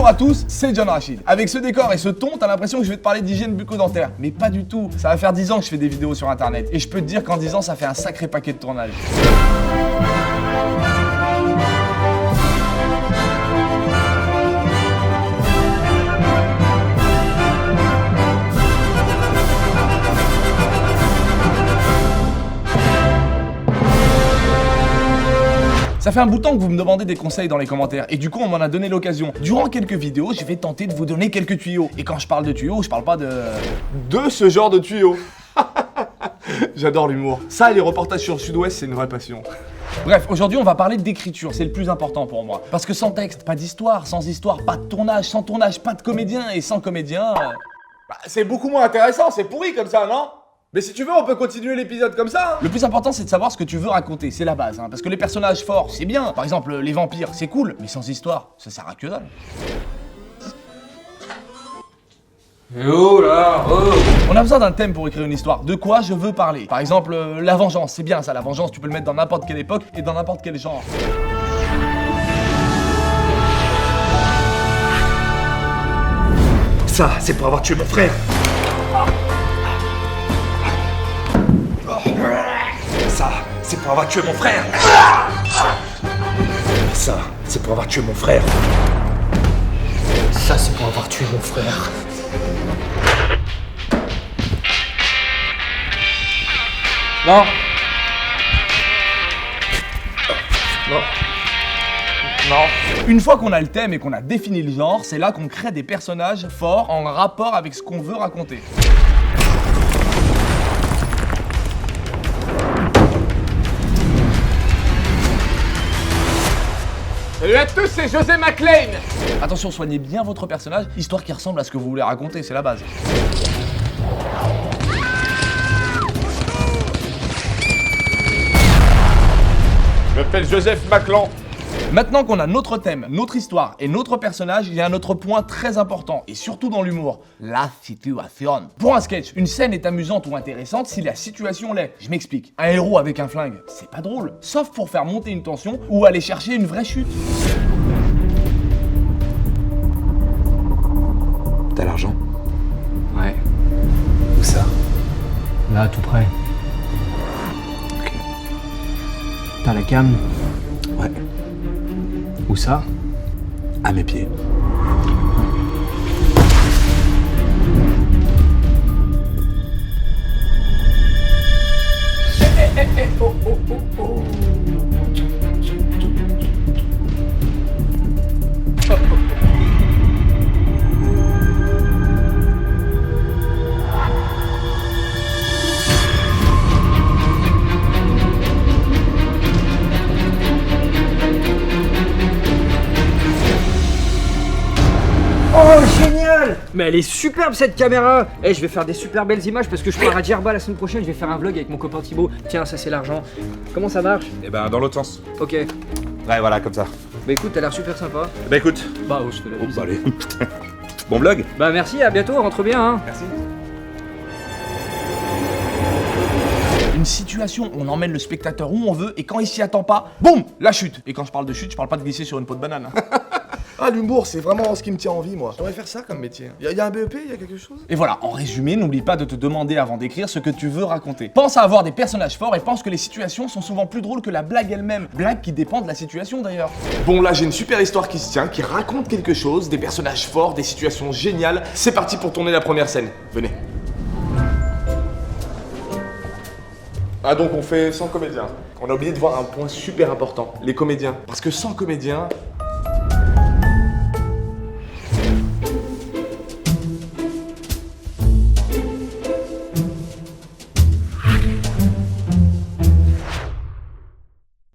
Bonjour à tous, c'est John Rachid. Avec ce décor et ce ton, t'as l'impression que je vais te parler d'hygiène bucco-dentaire. Mais pas du tout. Ça va faire 10 ans que je fais des vidéos sur internet. Et je peux te dire qu'en 10 ans, ça fait un sacré paquet de tournage. Ça fait un bout de temps que vous me demandez des conseils dans les commentaires et du coup on m'en a donné l'occasion. Durant quelques vidéos, je vais tenter de vous donner quelques tuyaux. Et quand je parle de tuyaux, je parle pas de ce genre de tuyaux. J'adore l'humour. Ça et les reportages sur le Sud-Ouest, c'est une vraie passion. Bref, aujourd'hui on va parler d'écriture, c'est le plus important pour moi. Parce que sans texte, pas d'histoire, sans histoire, pas de tournage, sans tournage, pas de comédien, et sans comédien... c'est beaucoup moins intéressant, c'est pourri comme ça, non ? Mais si tu veux, on peut continuer l'épisode comme ça. Le plus important, c'est de savoir ce que tu veux raconter, c'est la base. Parce que les personnages forts, c'est bien. Par exemple, les vampires, c'est cool. Mais sans histoire, ça sert à que dalle. Et oh là, oh. On a besoin d'un thème pour écrire une histoire. De quoi je veux parler. Par exemple, la vengeance, c'est bien ça. La vengeance, tu peux le mettre dans n'importe quelle époque et dans n'importe quel genre. Ça, c'est pour avoir tué mon frère. Ça, c'est pour avoir tué mon frère. Ça, c'est pour avoir tué mon frère. Ça, c'est pour avoir tué mon frère. Non. Non. Non. Une fois qu'on a le thème et qu'on a défini le genre, c'est là qu'on crée des personnages forts en rapport avec ce qu'on veut raconter. Salut à tous, c'est José McClane. Attention, soignez bien votre personnage, histoire qu'il ressemble à ce que vous voulez raconter, c'est la base. Je m'appelle Joseph McClan. Maintenant qu'on a notre thème, notre histoire et notre personnage, il y a un autre point très important, et surtout dans l'humour, la situation. Pour un sketch, une scène est amusante ou intéressante si la situation l'est. Je m'explique. Un héros avec un flingue, c'est pas drôle, sauf pour faire monter une tension ou aller chercher une vraie chute. T'as l'argent? Ouais, Où ça? là, tout près. Ok. T'as la cam? Ouais. Où ça? À mes pieds. Oh génial! Mais elle est superbe cette caméra! Eh, je vais faire des super belles images parce que je pars à Djerba la semaine prochaine, je vais faire un vlog avec mon copain Thibaut. Tiens, ça c'est l'argent. Comment ça marche? Eh ben, dans l'autre sens. Ok. Ouais, voilà, comme ça. Bah écoute, t'as l'air super sympa. Bah écoute. Bah oh, je te la Oh, bise. bah allez. Bon vlog. Bah merci, à bientôt, rentre bien hein. Merci. Une situation, on emmène le spectateur où on veut, et quand il s'y attend pas, boum, la chute. Et quand je parle de chute, je parle pas de glisser sur une peau de banane. Ah, l'humour, c'est vraiment ce qui me tient en vie, moi. Je devrais faire ça comme métier. Y a un BEP, y a quelque chose? Et voilà, en résumé, n'oublie pas de te demander avant d'écrire ce que tu veux raconter. Pense à avoir des personnages forts et pense que les situations sont souvent plus drôles que la blague elle-même. Blague qui dépend de la situation d'ailleurs. Bon, là, j'ai une super histoire qui se tient, qui raconte quelque chose, des personnages forts, des situations géniales. C'est parti pour tourner la première scène. Venez. Ah, donc on fait sans comédien. On a oublié de voir un point super important, les comédiens. Parce que sans comédiens,